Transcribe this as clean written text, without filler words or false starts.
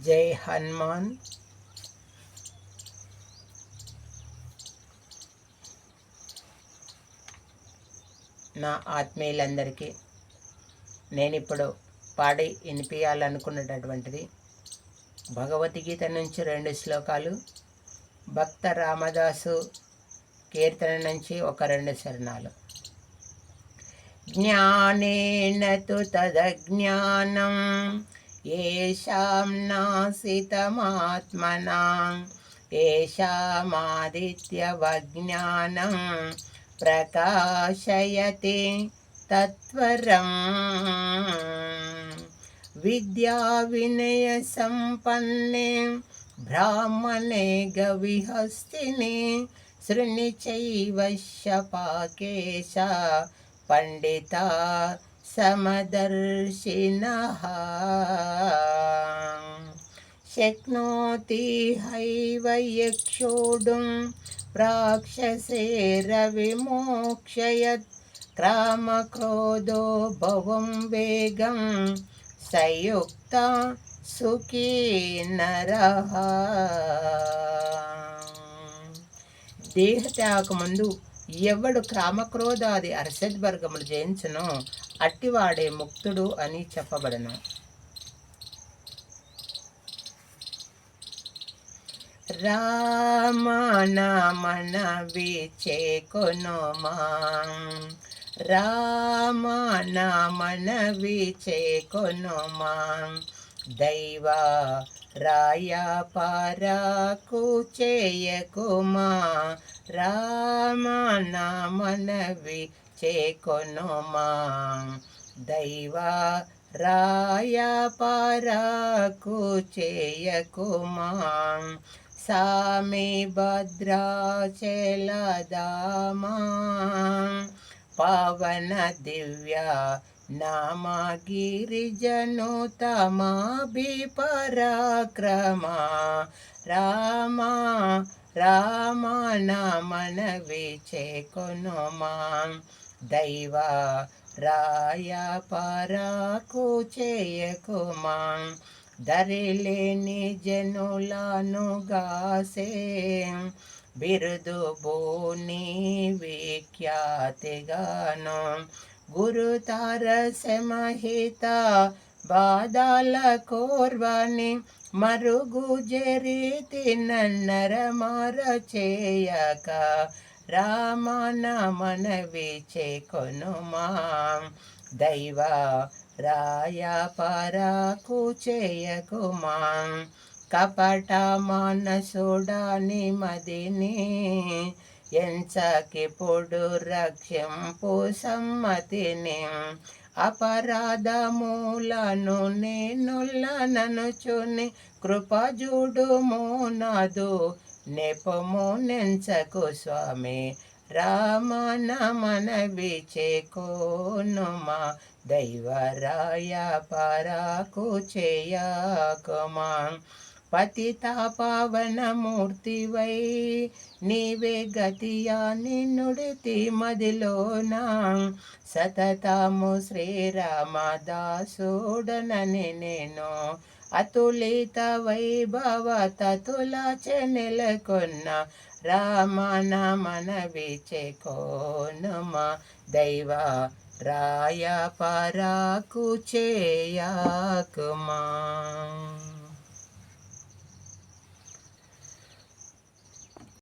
జై హనుమాన్. నా ఆత్మీయులందరికీ నేను ఇప్పుడు పాడి వినిపించాలనుకున్నటువంటిది భగవద్గీత నుంచి 2 శ్లోకాలు, భక్త రామదాసు కీర్తన నుంచి ఒక 2 చరణాలు. జ్ఞానేన తు తదజ్ఞానం ఏషాం నాసితమాత్మనాం ఏషామాదిత్యవజ్ఞానం ప్రకాశయతే తత్వరం. విద్యా వినయ సంపన్నే బ్రాహ్మణే గవిహస్తిని శృణిచైవశ్య పాకేశ పండిత సమదర్శినః. శక్నోతి హైవ యక్షోడుం రాక్షసేరవిమోక్షయత్ క్రామక్రోధో భవం వేగం సయుక్త సుఖీ నరః. దేహత్యాగముందు ఎవడు క్రామక్రోధాది అర్షద్వర్గములు జయించునో అట్టివాడే ముక్తుడు అని చెప్పబడను. రామనామనవి చేకొనుమా, రామనామనవి చేకొనుమా, దైవ రాయ పరాకు చేయకుమా. రామనామనవి చేకొనుమా, దైవ రాయ పరాకు చేయకుమా. సామి భద్రాచలదామా పవన దివ్య నామ గిరిజనుతమాభిపరాక్రమా. రామ రామనామనవి చేకొనుమా, దైవ రాయ పరాకు చేయకుమా. దరిలేని జనులను గాసే బిరుదు బోని విఖ్యాతిగాను. గురుతార సమహిత బాధల కోర్వని మరుగు జరితి నన్నరమర చేయక. రామనామనవి చేకొనుమా, దైవ రాయ పరాకు చేయకుమా. కపట మానసుడాని మదిని ఎంచకిప్పుడు రక్షింపు సమ్మతిని. అపరాధములను నేనుల్లననుచుని కృపజుడుము నాదు నెపము నెంచకు స్వామి. రామనామనవి చేకొనుమా, దైవ రాయ పరాకు చేయకుమా. పతిత పావన మూర్తివై నీవే గతియా నిన్నుడితి మదిలోన. సతతము శ్రీరామదాసుడనని నేను అతులిత వైభవ తతులచ నెలకొన్న. రామనామనవి చేకొనుమా, దైవ రాయ పరాకు చేయకుమా.